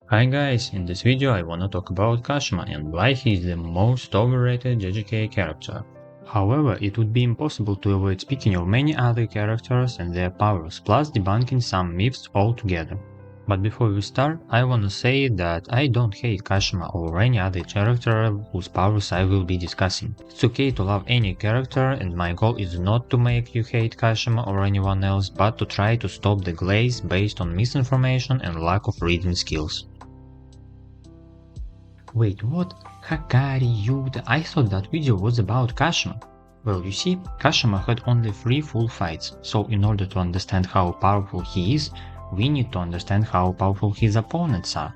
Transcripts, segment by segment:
Hi guys, in this video I wanna talk about Kashima and why he is the most overrated JJK character. However, it would be impossible to avoid speaking of many other characters and their powers, plus debunking some myths altogether. But before we start, I wanna say that I don't hate Kashima or any other character whose powers I will be discussing. It's okay to love any character, and my goal is not to make you hate Kashima or anyone else, but to try to stop the glaze based on misinformation and lack of reading skills. Wait, what? Hakari, Yuta, I thought that video was about Kashima. Well, you see, Kashima had only 3 full fights, so in order to understand how powerful he is, we need to understand how powerful his opponents are.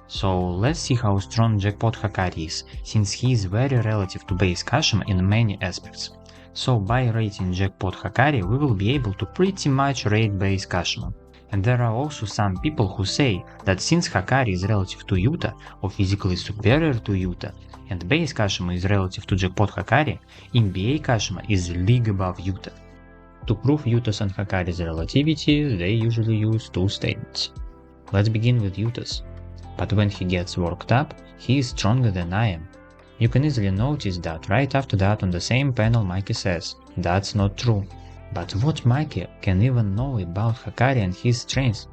So let's see how strong Jackpot Hakari is, since he is very relative to base Kashima in many aspects. So by rating Jackpot Hakari, we will be able to pretty much rate base Kashima. And there are also some people who say that since Hakari is relative to Yuta, or physically superior to Yuta, and base Kashima is relative to Jackpot Hakari, MBA Kashima is league above Yuta. To prove Yuta's and Hakari's relativity, they usually use 2 statements. Let's begin with Yuta's. But when he gets worked up, he is stronger than I am. You can easily notice that right after that on the same panel Mikey says, that's not true. But what Mikey can even know about Hakari and his strength?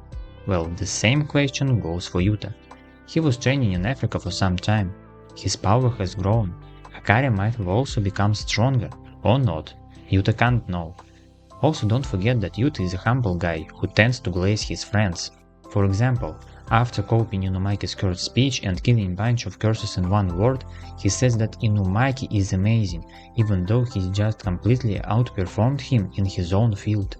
Well, the same question goes for Yuta. He was training in Africa for some time. His power has grown. Hakari might have also become stronger, or not. Yuta can't know. Also, don't forget that Yuta is a humble guy who tends to glaze his friends. For example, after copying Inumaiki's cursed speech and killing a bunch of curses in one word, he says that Inumaiki is amazing, even though he just completely outperformed him in his own field.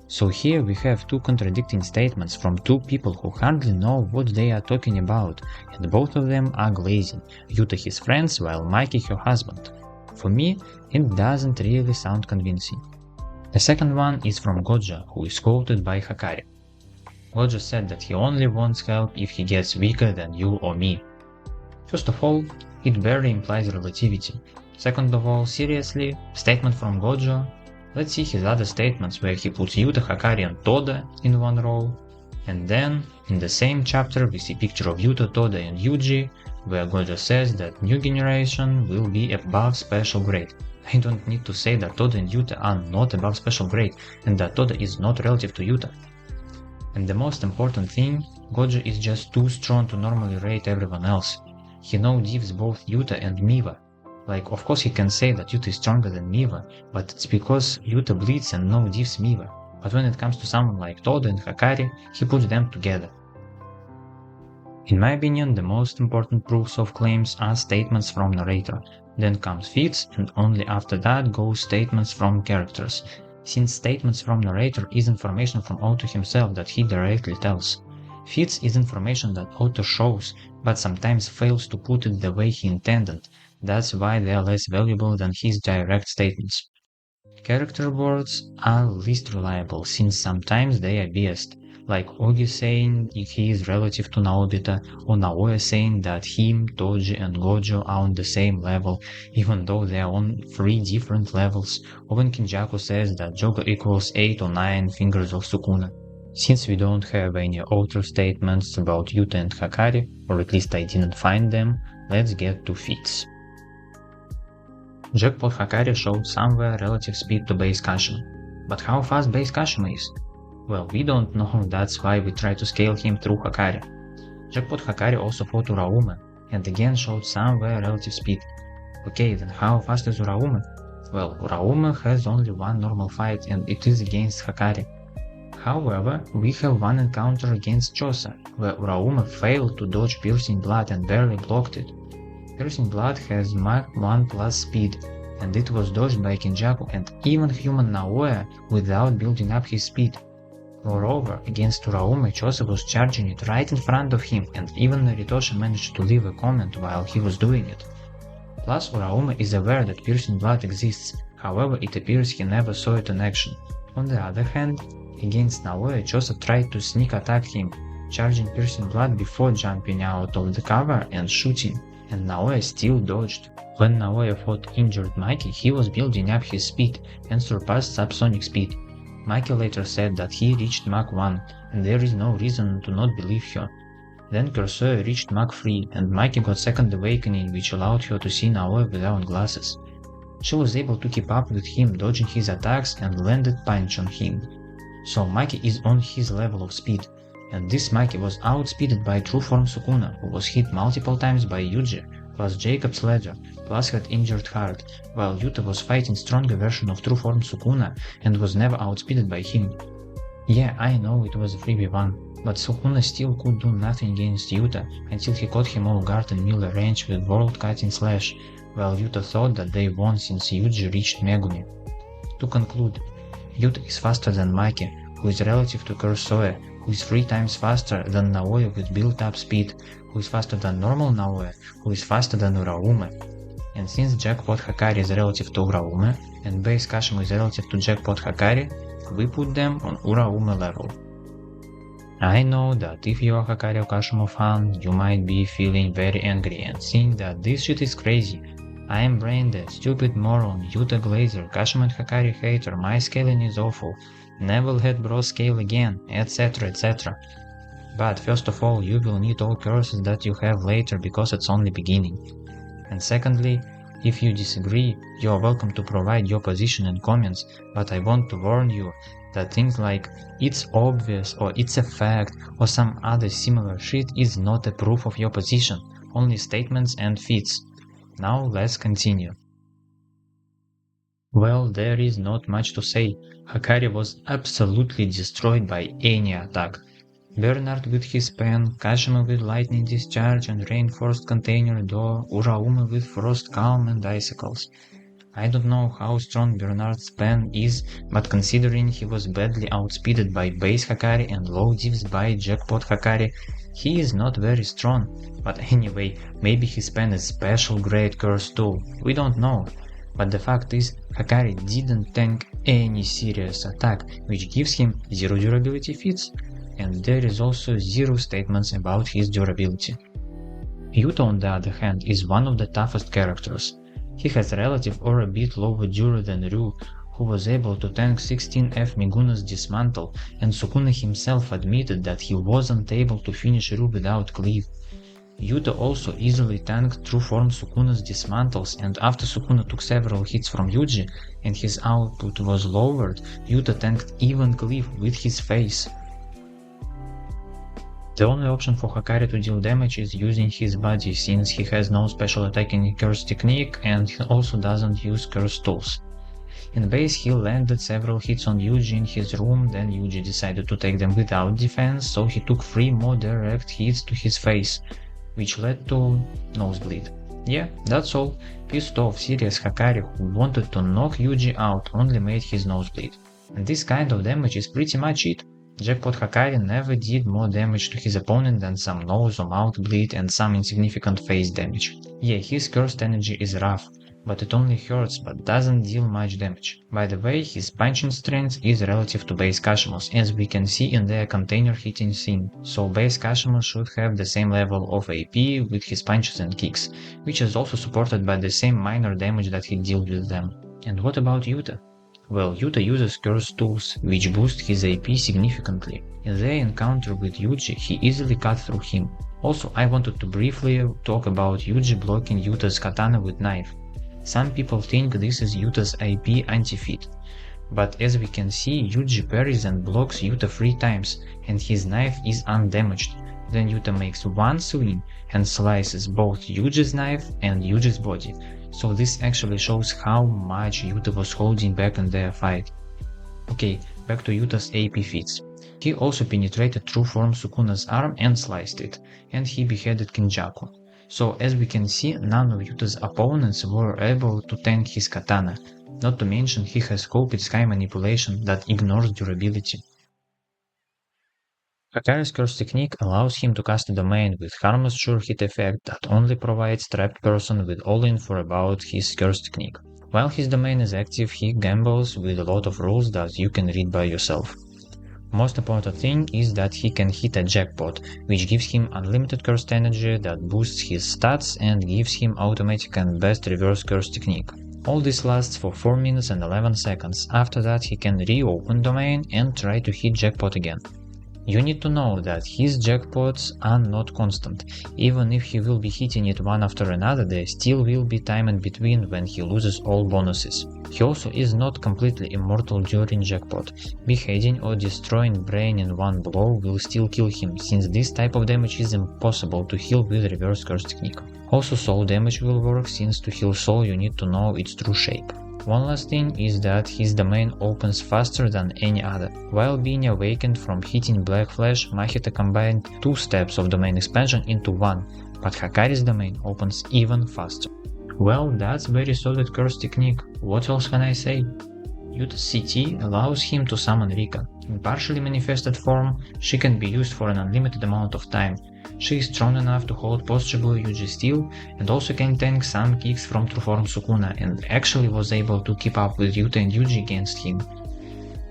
So here we have 2 contradicting statements from 2 people who hardly know what they are talking about, and both of them are glazing, Yuta his friends while Mikey her husband. For me, it doesn't really sound convincing. The second one is from Goja, who is quoted by Hakari. Gojo said that he only wants help if he gets weaker than you or me. First of all, it barely implies relativity. Second of all, seriously, statement from Gojo. Let's see his other statements where he puts Yuta, Hakari and Toda in one row. And then, in the same chapter, we see picture of Yuta, Toda and Yuji, where Gojo says that new generation will be above special grade. I don't need to say that Toda and Yuta are not above special grade, and that Toda is not relative to Yuta. And the most important thing, Gojo is just too strong to normally rate everyone else. He no-divs both Yuta and Miwa. Like, of course he can say that Yuta is stronger than Miwa, but it's because Yuta bleeds and no-divs Miwa. But when it comes to someone like Toda and Hakari, he puts them together. In my opinion, the most important proofs of claims are statements from narrator, then comes feats, and only after that go statements from characters, since statements from narrator is information from author himself that he directly tells. Feats is information that author shows, but sometimes fails to put it the way he intended, that's why they are less valuable than his direct statements. Character words are least reliable, since sometimes they are biased, like Ogi saying he is relative to Naobita, or Naoya saying that him, Toji and Gojo are on the same level, even though they are on 3 different levels, or when Kinjaku says that Jogo equals 8 or 9 fingers of Sukuna. Since we don't have any author statements about Yuta and Hakari, or at least I didn't find them, let's get to feats. Jackpot Hakari showed somewhere relative speed to base Kashima. But how fast base Kashima is? Well, we don't know, that's why we try to scale him through Hakari. Jackpot Hakari also fought Urauma, and again showed somewhere relative speed. Okay, then how fast is Urauma? Well, Urauma has only 1 normal fight, and it is against Hakari. However, we have 1 encounter against Chosa, where Urauma failed to dodge Piercing Blood and barely blocked it. Piercing Blood has Mach 1 plus speed, and it was dodged by Kinjaku and even human Naoya without building up his speed. Moreover, against Urauma, Chosa was charging it right in front of him, and even Naritosha managed to leave a comment while he was doing it. Plus, Urauma is aware that Piercing Blood exists, however it appears he never saw it in action. On the other hand, against Naoya, Chosa tried to sneak attack him, charging Piercing Blood before jumping out of the cover and shooting, and Naoya still dodged. When Naoya fought injured Mikey, he was building up his speed and surpassed subsonic speed. Mikey later said that he reached Mach 1, and there is no reason to not believe her. Then Kurosoe reached Mach 3 and Maki got second awakening, which allowed her to see Naoe without glasses. She was able to keep up with him, dodging his attacks and landed punch on him. So Maki is on his level of speed, and this Maki was outspeeded by true form Sukuna, who was hit multiple times by Yuji, plus Jacob's ladder, plus had injured heart, while Yuta was fighting stronger version of true form Sukuna and was never outspeeded by him. Yeah, I know it was a 3v1, but Sukuna still could do nothing against Yuta until he caught him off guard in melee range with world-cutting slash, while Yuta thought that they won since Yuji reached Megumi. To conclude, Yuta is faster than Maki, who is relative to Kurosoe, who is 3 times faster than Naoe with built-up speed, who is faster than normal Naoe, who is faster than Uraume. And since Jackpot Hakari is relative to Uraume, and base Kashimo is relative to Jackpot Hakari, we put them on Uraume level. I know that if you are Hakari or Kashimo fan, you might be feeling very angry and think that this shit is crazy. I am brain-dead, stupid moron, Yuta Glazer, Kashimo and Hakari hater, my scaling is awful, never let bro scale again, etc, etc. But first of all, you will need all curses that you have later because it's only beginning. And secondly, if you disagree, you are welcome to provide your position in comments, but I want to warn you that things like it's obvious or it's a fact or some other similar shit is not a proof of your position, only statements and feats. Now let's continue. Well, there is not much to say. Hakari was absolutely destroyed by any attack. Bernard with his pen, Kashimo with lightning discharge and reinforced container door, Uraume with frost calm and icicles. I don't know how strong Bernard's pen is, but considering he was badly outspeeded by base Hakari and low divs by Jackpot Hakari, he is not very strong. But anyway, maybe his pen is special grade curse too, we don't know. But the fact is, Hakari didn't tank any serious attack, which gives him 0 durability feats. And there is also 0 statements about his durability. Yuta on the other hand is one of the toughest characters. He has relative or a bit lower dura than Ryu, who was able to tank 16F Miguna's dismantle, and Sukuna himself admitted that he wasn't able to finish Ryu without cleave. Yuta also easily tanked true form Sukuna's dismantles, and after Sukuna took several hits from Yuji and his output was lowered, Yuta tanked even cleave with his face. The only option for Hakari to deal damage is using his body, since he has no special attacking curse technique and he also doesn't use curse tools. In base he landed several hits on Yuji in his room, then Yuji decided to take them without defense, so he took 3 more direct hits to his face, which led to nosebleed. Yeah, that's all. Pissed off serious Hakari who wanted to knock Yuji out only made his nosebleed. And this kind of damage is pretty much it. Jackpot Hakari never did more damage to his opponent than some nose or mouth bleed and some insignificant face damage. Yeah, his cursed energy is rough, but it only hurts but doesn't deal much damage. By the way, his punching strength is relative to base Kashimo's, as we can see in their container hitting scene, so base Kashimo should have the same level of AP with his punches and kicks, which is also supported by the same minor damage that he deals with them. And what about Yuta? Well, Yuta uses curse tools, which boost his AP significantly. In their encounter with Yuji, he easily cut through him. Also, I wanted to briefly talk about Yuji blocking Yuta's katana with knife. Some people think this is Yuta's AP anti-feat, but as we can see, Yuji parries and blocks Yuta 3 times, and his knife is undamaged. Then Yuta makes one swing and slices both Yuji's knife and Yuji's body. So this actually shows how much Yuta was holding back in their fight. Okay, back to Yuta's AP feats. He also penetrated true form Sukuna's arm and sliced it, and he beheaded Kinjaku. So as we can see, none of Yuta's opponents were able to tank his katana, not to mention he has Coped Sky manipulation that ignores durability. Hakari's curse technique allows him to cast a domain with harmless sure hit effect that only provides trapped person with all info about his curse technique. While his domain is active, he gambles with a lot of rules that you can read by yourself. Most important thing is that he can hit a jackpot, which gives him unlimited cursed energy that boosts his stats and gives him automatic and best reverse curse technique. All this lasts for 4 minutes and 11 seconds, after that he can reopen domain and try to hit jackpot again. You need to know that his jackpots are not constant. Even if he will be hitting it one after another, there still will be time in between when he loses all bonuses. He also is not completely immortal during jackpot. Beheading or destroying brain in one blow will still kill him, since this type of damage is impossible to heal with reverse curse technique. Also soul damage will work, since to heal soul you need to know its true shape. One last thing is that his domain opens faster than any other. While being awakened from hitting Black Flash, Mahito combined 2 steps of domain expansion into one, but Hakari's domain opens even faster. Well, that's very solid curse technique. What else can I say? Yuta's CT allows him to summon Rika. In partially manifested form, she can be used for an unlimited amount of time. She is strong enough to hold post-Shibuya Yuji steel and also can tank some kicks from true form Sukuna, and actually was able to keep up with Yuta and Yuji against him.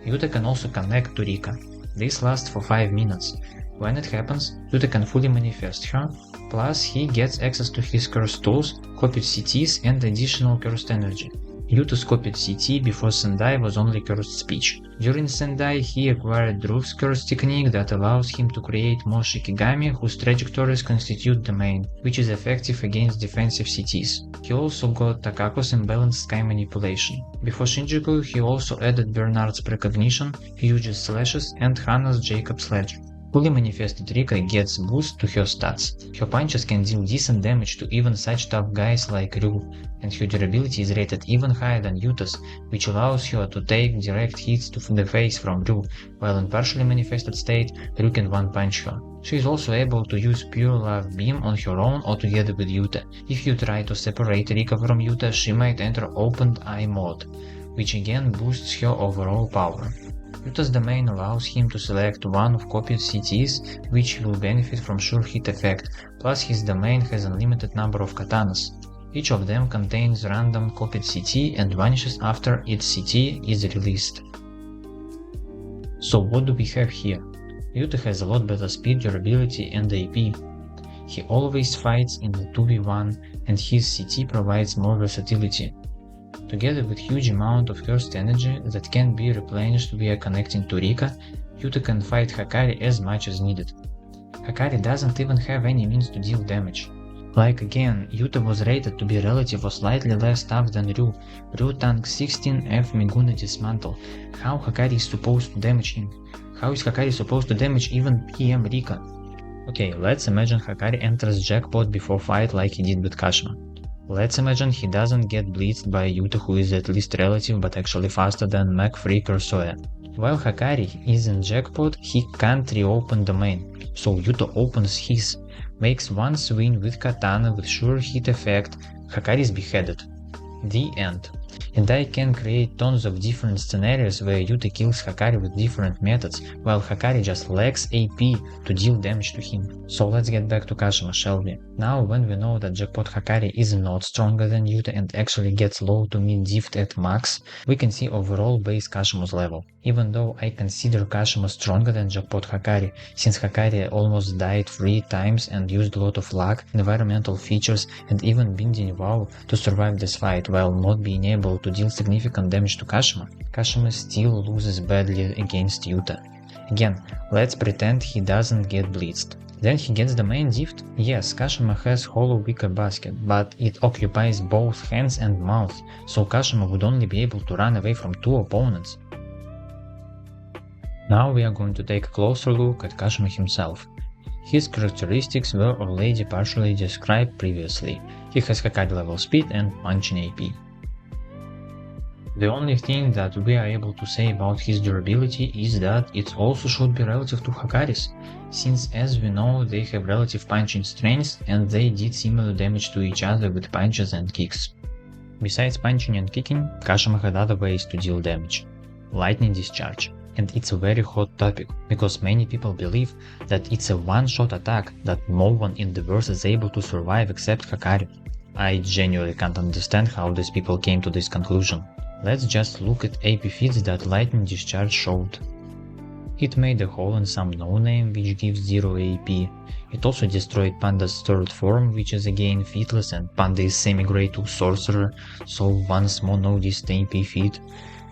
Yuta can also connect to Rika. This lasts for 5 minutes. When it happens, Yuta can fully manifest her, plus he gets access to his cursed tools, copied CTs and additional cursed energy. Yuta's copied CT before Sendai was only cursed speech. During Sendai, he acquired Drew's curse technique that allows him to create more Shikigami whose trajectories constitute the main, which is effective against defensive CTs. He also got Takako's imbalanced sky manipulation. Before Shinjuku, he also added Bernard's precognition, Yuji's slashes, and Hana's Jacob sledge. Fully manifested Rika gets boost to her stats. Her punches can deal decent damage to even such tough guys like Ryu, and her durability is rated even higher than Yuta's, which allows her to take direct hits to the face from Ryu, while in partially manifested state, Ryu can one-punch her. She is also able to use Pure Love Beam on her own or together with Yuta. If you try to separate Rika from Yuta, she might enter Opened Eye mode, which again boosts her overall power. Yuta's domain allows him to select one of copied CTs, which will benefit from sure hit effect, plus his domain has unlimited number of katanas. Each of them contains random copied CT and vanishes after its CT is released. So what do we have here? Yuta has a lot better speed, durability and AP. He always fights in the 2v1 and his CT provides more versatility. Together with huge amount of cursed energy that can be replenished via connecting to Rika, Yuta can fight Hakari as much as needed. Hakari doesn't even have any means to deal damage. Like again, Yuta was rated to be relative or slightly less tough than Ryu. Ryu tanks 16F Megune Dismantle. How Hakari is supposed to damage him? How is Hakari supposed to damage even PM Rika? Okay, let's imagine Hakari enters jackpot before fight like he did with Kashimo. Let's imagine he doesn't get blitzed by Yuta, who is at least relative but actually faster than Mech Freak or Soya. While Hakari is in jackpot, he can't reopen domain, so Yuta opens his, makes one swing with katana with sure hit effect, Hakari is beheaded. The end. And I can create tons of different scenarios where Yuta kills Hakari with different methods, while Hakari just lacks AP to deal damage to him. So let's get back to Kashimo, shall we? Now when we know that jackpot Hakari is not stronger than Yuta and actually gets low to mid diff at max, we can see overall base Kashimo's level. Even though I consider Kashimo stronger than jackpot Hakari, since Hakari almost died 3 times and used a lot of luck, environmental features and even binding vow to survive this fight while not being able to deal significant damage to Kashimo, Kashimo still loses badly against Yuta. Again, let's pretend he doesn't get blitzed. Then he gets the main gift. Yes, Kashimo has Hollow Wicker Basket, but it occupies both hands and mouth, so Kashimo would only be able to run away from 2 opponents. Now we are going to take a closer look at Kashimo himself. His characteristics were already partially described previously. He has Hakari level speed and punching AP. The only thing that we are able to say about his durability is that it also should be relative to Hakari's, since as we know they have relative punching strengths and they did similar damage to each other with punches and kicks. Besides punching and kicking, Kashimo had other ways to deal damage. Lightning discharge. And it's a very hot topic, because many people believe that it's a one-shot attack that no one in the verse is able to survive except Hakari. I genuinely can't understand how these people came to this conclusion. Let's just look at AP feats that Lightning Discharge showed. It made a hole in some no-name which gives 0 AP. It also destroyed Panda's third form, which is again featless, and Panda is semi-grade to Sorcerer, so once more noticed AP feat.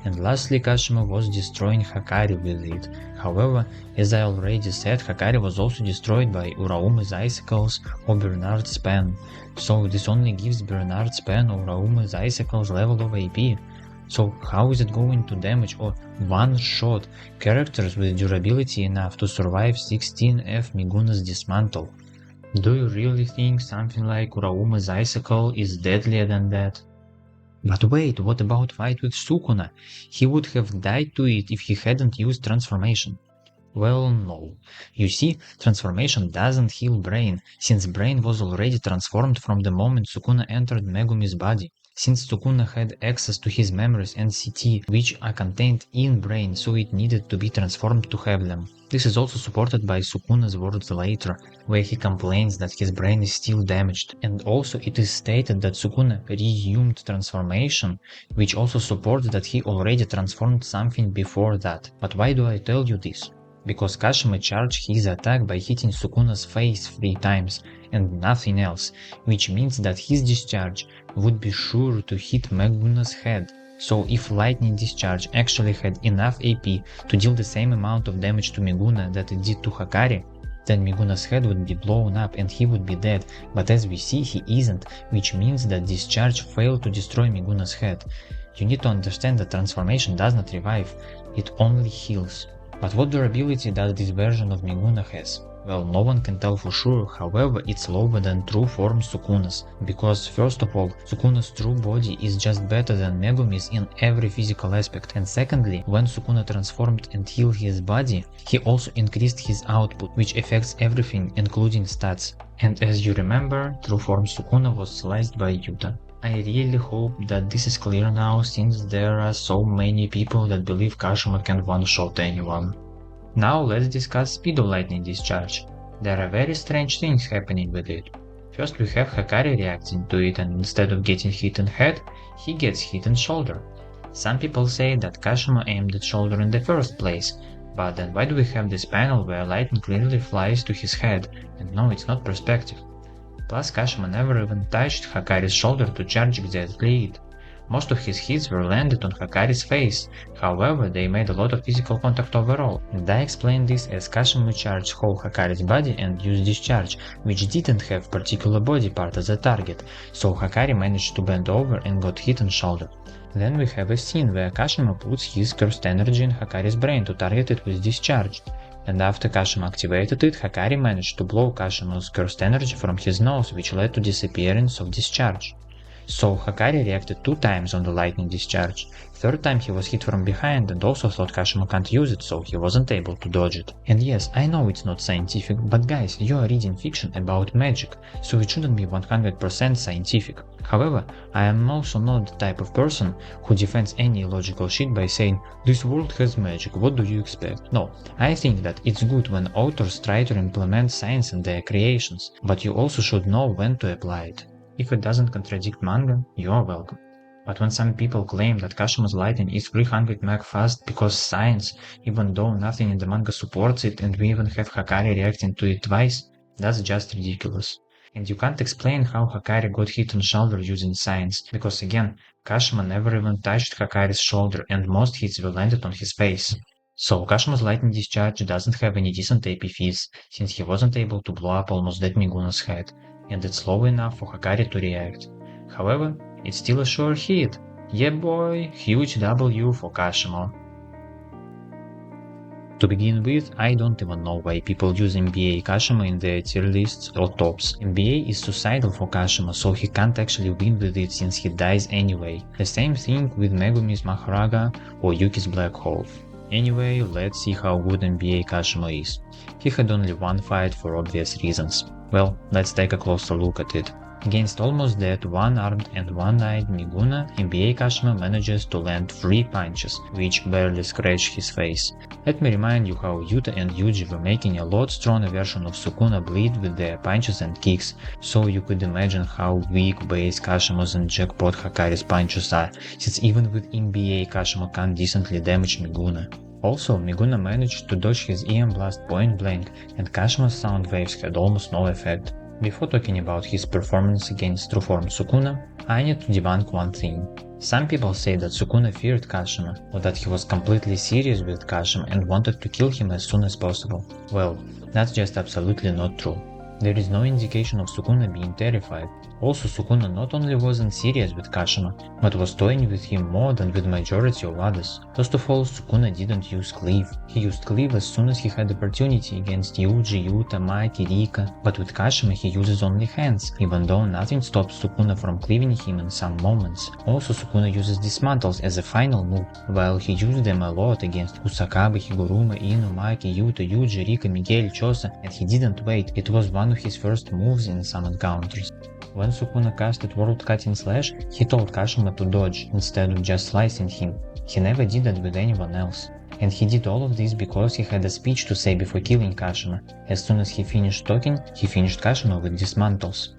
And lastly, Kashimo was destroying Hakari with it. However, as I already said, Hakari was also destroyed by Uraume's icicles or Bernard's pen. So this only gives Bernard's pen or Uraume's icicles level of AP. So how is it going to damage or one-shot characters with durability enough to survive 16F Miguna's dismantle? Do you really think something like Uraume's icicle is deadlier than that? But wait, what about fight with Sukuna? He would have died to it if he hadn't used transformation. Well, no. You see, transformation doesn't heal Brain, since Brain was already transformed from the moment Sukuna entered Megumi's body. Since Sukuna had access to his memories and CT, which are contained in Brain, so it needed to be transformed to have them. This is also supported by Sukuna's words later, where he complains that his brain is still damaged. And also it is stated that Sukuna resumed transformation, which also supports that he already transformed something before that. But why do I tell you this? Because Kashimo charged his attack by hitting Sukuna's face 3 times and nothing else, which means that his discharge would be sure to hit Meguna's head. So if lightning discharge actually had enough AP to deal the same amount of damage to Meguna that it did to Hakari, then Meguna's head would be blown up and he would be dead, but as we see he isn't, which means that discharge failed to destroy Meguna's head. You need to understand that transformation does not revive, it only heals. But what durability does this version of Meguna has? Well, no one can tell for sure, however, it's lower than true form Sukuna's, because first of all, Sukuna's true body is just better than Megumi's in every physical aspect, and secondly, when Sukuna transformed and healed his body, he also increased his output, which affects everything, including stats. And as you remember, true form Sukuna was sliced by Yuta. I really hope that this is clear now, since there are so many people that believe Kashimo can one-shot anyone. Now let's discuss speed of lightning discharge. There are very strange things happening with it. First we have Hakari reacting to it, and instead of getting hit in head, he gets hit in shoulder. Some people say that Kashimo aimed at shoulder in the first place, but then why do we have this panel where lightning clearly flies to his head, and no, it's not perspective. Plus Kashimo never even touched Hakari's shoulder to charge exactly it. Most of his hits were landed on Hakari's face, however they made a lot of physical contact overall, and I explained this as Kashimo charged whole Hakari's body and used discharge, which didn't have particular body part as a target, so Hakari managed to bend over and got hit on shoulder. Then we have a scene where Kashimo puts his cursed energy in Hakari's brain to target it with discharge. And after Kashimo activated it, Hakari managed to blow Kashimo's cursed energy from his nose, which led to disappearance of discharge. So Hakari reacted 2 times on the lightning discharge. 3rd time he was hit from behind and also thought Kashimo can't use it, so he wasn't able to dodge it. And yes, I know it's not scientific, but guys, you are reading fiction about magic, so it shouldn't be 100% scientific. However, I am also not the type of person who defends any illogical shit by saying, this world has magic, what do you expect? No, I think that it's good when authors try to implement science in their creations, but you also should know when to apply it. If it doesn't contradict manga, you are welcome. But when some people claim that Kashimo's lightning is 300 meg fast because science, even though nothing in the manga supports it and we even have Hakari reacting to it twice, that's just ridiculous. And you can't explain how Hakari got hit on shoulder using science, because again, Kashimo never even touched Hakari's shoulder and most hits were landed on his face. So Kashimo's lightning discharge doesn't have any decent AP fizz, since he wasn't able to blow up almost that Meguna's head, and it's low enough for Hakari to react. However, it's still a sure hit. Yeah boy, huge W for Kashimo. To begin with, I don't even know why people use MBA Kashimo in their tier lists or tops. MBA is suicidal for Kashimo, so he can't actually win with it since he dies anyway. The same thing with Megumi's Maharaga or Yuki's Black Hole. Anyway, let's see how good MBA Kashimo is. He had only one fight for obvious reasons. Well, let's take a closer look at it. Against almost dead, one-armed and one-eyed Meguna, MBA Kashimo manages to land 3 punches, which barely scratch his face. Let me remind you how Yuta and Yuji were making a lot stronger version of Sukuna bleed with their punches and kicks, so you could imagine how weak base Kashimo's and Jackpot Hakari's punches are, since even with MBA Kashimo can't decently damage Meguna. Also, Meguna managed to dodge his EM blast point blank, and Kashimo's sound waves had almost no effect. Before talking about his performance against true form Sukuna, I need to debunk one thing. Some people say that Sukuna feared Kashima, or that he was completely serious with Kashima and wanted to kill him as soon as possible. Well, that's just absolutely not true. There is no indication of Sukuna being terrified. Also, Sukuna not only wasn't serious with Kashima, but was toying with him more than with majority of others. First of all, Sukuna didn't use cleave. He used cleave as soon as he had opportunity against Yuji, Yuta, Maki, Rika, but with Kashima he uses only hands, even though nothing stops Sukuna from cleaving him in some moments. Also, Sukuna uses dismantles as a final move, while he used them a lot against Kusakabe, Higuruma, Inu, Maki, Yuta, Yuji, Rika, Miguel, Chosa, and he didn't wait. It was one of his first moves in some encounters. When Sukuna casted World Cutting Slash, he told Kashima to dodge instead of just slicing him. He never did that with anyone else. And he did all of this because he had a speech to say before killing Kashima. As soon as he finished talking, he finished Kashima with dismantles.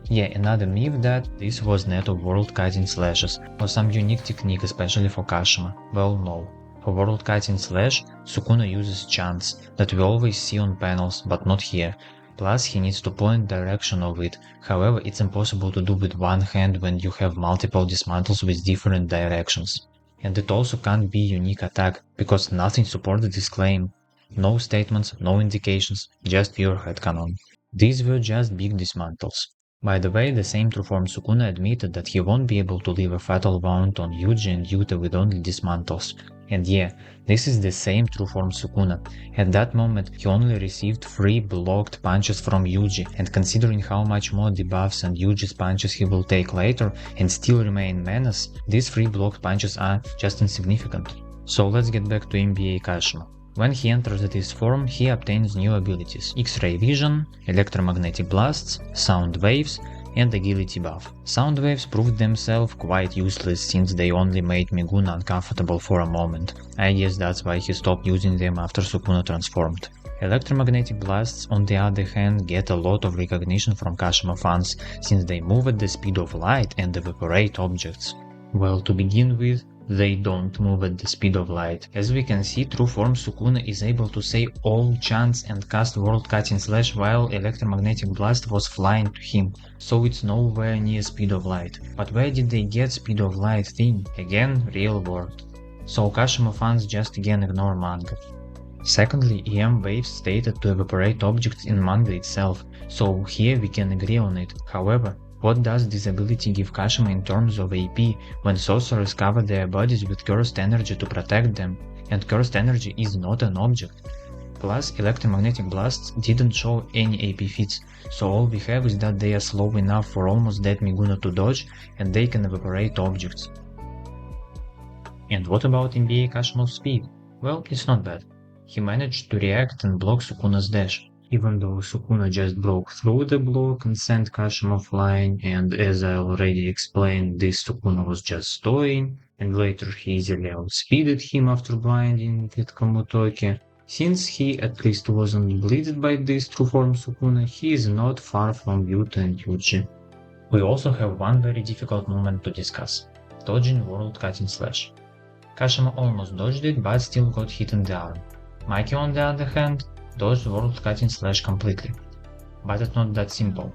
Yeah, another myth that this was net of World Cutting Slashes, or some unique technique especially for Kashima. Well, no. For World Cutting Slash, Sukuna uses chants that we always see on panels, but not here. Plus, he needs to point direction of it. However, it's impossible to do with one hand when you have multiple dismantles with different directions. And it also can't be unique attack, because nothing supports this claim. No statements, no indications, just pure headcanon. These were just big dismantles. By the way, the same Trueform Sukuna admitted that he won't be able to leave a fatal wound on Yuji and Yuta with only dismantles. And yeah, this is the same Trueform Sukuna. At that moment, he only received 3 blocked punches from Yuji, and considering how much more debuffs and Yuji's punches he will take later and still remain menace, these 3 blocked punches are just insignificant. So let's get back to MBA Kashimo. When he enters this form, he obtains new abilities: X-ray vision, electromagnetic blasts, sound waves, and agility buff. Sound waves proved themselves quite useless since they only made Meguna uncomfortable for a moment. I guess that's why he stopped using them after Sukuna transformed. Electromagnetic blasts, on the other hand, get a lot of recognition from Kashimo fans since they move at the speed of light and evaporate objects. Well, to begin with, they don't move at the speed of light. As we can see, Trueform Sukuna is able to say all chants and cast World Cutting Slash while Electromagnetic Blast was flying to him, so it's nowhere near speed of light. But where did they get speed of light thing? Again, real world. So Kashimo fans just again ignore manga. Secondly, EM waves stated to evaporate objects in manga itself, so here we can agree on it. However, what does this ability give Kashimo in terms of AP when sorcerers cover their bodies with cursed energy to protect them, and cursed energy is not an object? Plus, electromagnetic blasts didn't show any AP feats, so all we have is that they are slow enough for almost dead Meguna to dodge, and they can evaporate objects. And what about MBA Kashimo's speed? Well, it's not bad. He managed to react and block Sukuna's dash, even though Sukuna just broke through the block and sent Kashimo flying, and as I already explained, this Sukuna was just toying, and later he easily outspeeded him after blinding with Komutoki. Since he at least wasn't bleeded by this Trueform Sukuna, he is not far from Yuta and Yuji. We also have one very difficult moment to discuss: dodging World Cutting Slash. Kashimo almost dodged it, but still got hit in the arm. Maki, on the other hand, dodged World Cutting Slash completely. But it's not that simple.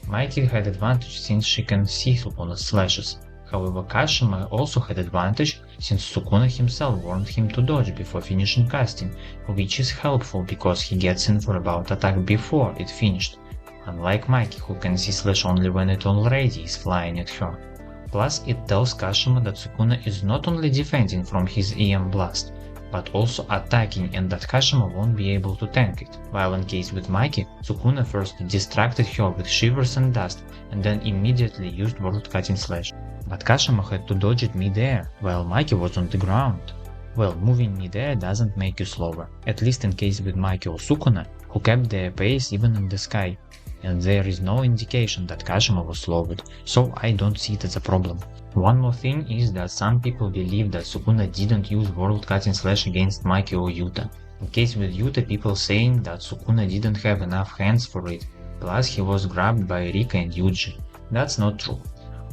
Maki had advantage since she can see Sukuna's slashes. However, Kashimo also had advantage since Sukuna himself warned him to dodge before finishing casting, which is helpful because he gets info about attack before it finished, unlike Maki, who can see slash only when it already is flying at her. Plus, it tells Kashimo that Sukuna is not only defending from his EM blast, but also attacking, and that Kashimo won't be able to tank it. While in case with Maki, Sukuna first distracted her with shivers and dust, and then immediately used World Cutting Slash. But Kashimo had to dodge it mid-air, while Maki was on the ground. Well, moving mid-air doesn't make you slower, at least in case with Maki or Sukuna, who kept their pace even in the sky. And there is no indication that Kashimo was slowed, so I don't see it as a problem. One more thing is that some people believe that Sukuna didn't use World Cutting Slash against Maki or Yuta. In case with Yuta, people saying that Sukuna didn't have enough hands for it, plus he was grabbed by Rika and Yuji. That's not true.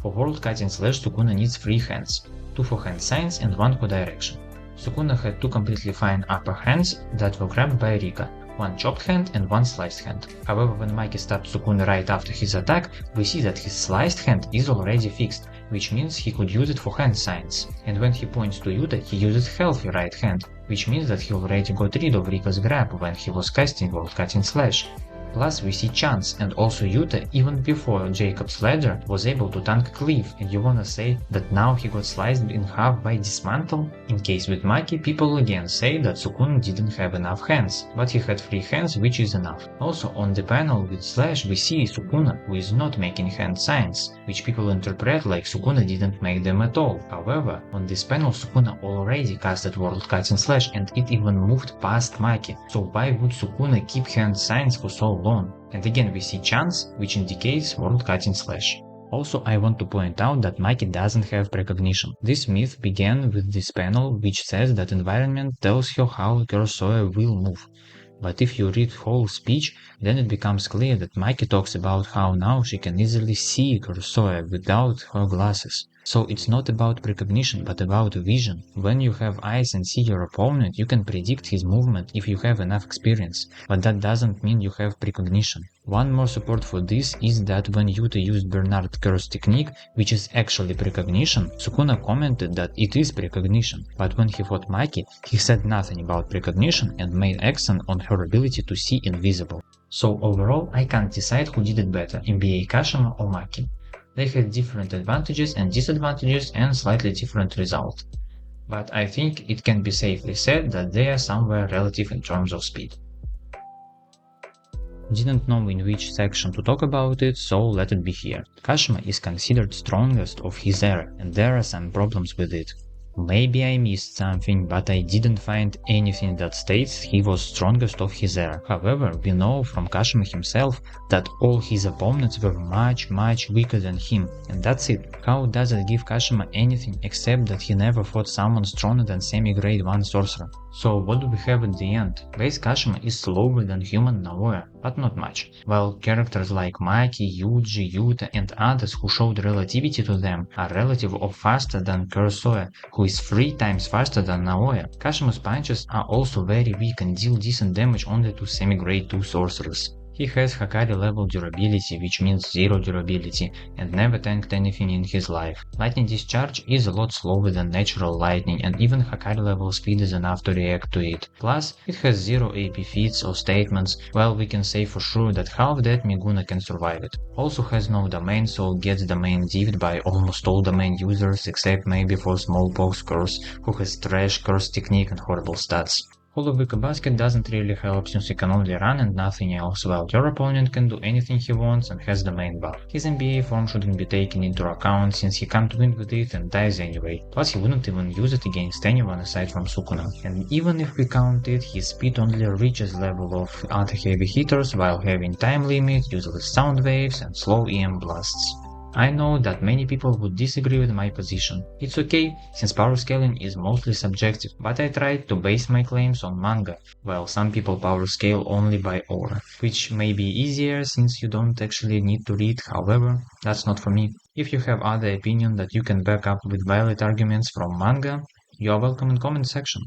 For World Cutting Slash, Sukuna needs 3 hands, 2 for hand signs and 1 for direction. Sukuna had 2 completely fine upper hands that were grabbed by Rika, 1 chopped hand and 1 sliced hand. However, when Maki stabs Sukuna right after his attack, we see that his sliced hand is already fixed, which means he could use it for hand signs. And when he points to Yuta, he uses healthy right hand, which means that he already got rid of Rika's grab when he was casting World Cutting Slash. Plus we see Chance and also Yuta even before Jacob's ladder was able to tank Cleave, and you wanna say that now he got sliced in half by Dismantle? In case with Maki, people again say that Sukuna didn't have enough hands, but he had 3 hands, which is enough. Also on the panel with Slash we see Sukuna who is not making hand signs, which people interpret like Sukuna didn't make them at all. However, on this panel Sukuna already casted World Cutting Slash and it even moved past Maki, so why would Sukuna keep hand signs for so long? And again we see Chance, which indicates World Cutting Slash. Also, I want to point out that Maki doesn't have precognition. This myth began with this panel, which says that environment tells her how Kurosoya will move. But if you read whole speech, then it becomes clear that Maki talks about how now she can easily see Kurosoya without her glasses. So it's not about precognition, but about vision. When you have eyes and see your opponent, you can predict his movement if you have enough experience, but that doesn't mean you have precognition. One more support for this is that when Yuta used Bernard Curse technique, which is actually precognition, Sukuna commented that it is precognition, but when he fought Maki, he said nothing about precognition and made accent on her ability to see invisible. So overall, I can't decide who did it better, MBA Kashimo or Maki. They had different advantages and disadvantages and slightly different results. But I think it can be safely said that they are somewhere relative in terms of speed. Didn't know in which section to talk about it, so let it be here. Kashimo is considered strongest of his era, and there are some problems with it. Maybe I missed something, but I didn't find anything that states he was strongest of his era. However, we know from Kashimo himself that all his opponents were much weaker than him, and that's it. How does it give Kashimo anything except that he never fought someone stronger than semi-grade 1 sorcerer? So what do we have at the end? Base Kashimo is slower than human Naoya, but not much, while characters like Maki, Yuji, Yuta and others who showed relativity to them are relative or faster than Kurosoya, who is 3 times faster than Naoya. Kashimo's punches are also very weak and deal decent damage only to semi-grade 2 sorcerers. He has Hakari level durability, which means 0 durability, and never tanked anything in his life. Lightning discharge is a lot slower than natural lightning, and even Hakari level speed is enough to react to it. Plus, it has 0 AP feats or statements, while we can say for sure that half that Miguna can survive it. Also has no domain, so gets domain dived by almost all domain users except maybe for Smallpox Curse, who has trash curse technique and horrible stats. Hollow Wicker Basket doesn't really help since he can only run and nothing else, while your opponent can do anything he wants and has the main buff. His MBA form shouldn't be taken into account since he can't win with it and dies anyway, plus he wouldn't even use it against anyone aside from Sukuna. And even if we count it, his speed only reaches level of other heavy hitters while having time limit, useless sound waves and slow EM blasts. I know that many people would disagree with my position. It's okay, since power scaling is mostly subjective, but I tried to base my claims on manga, while some people power scale only by aura, which may be easier since you don't actually need to read, however, that's not for me. If you have other opinion that you can back up with valid arguments from manga, you are welcome in comment section.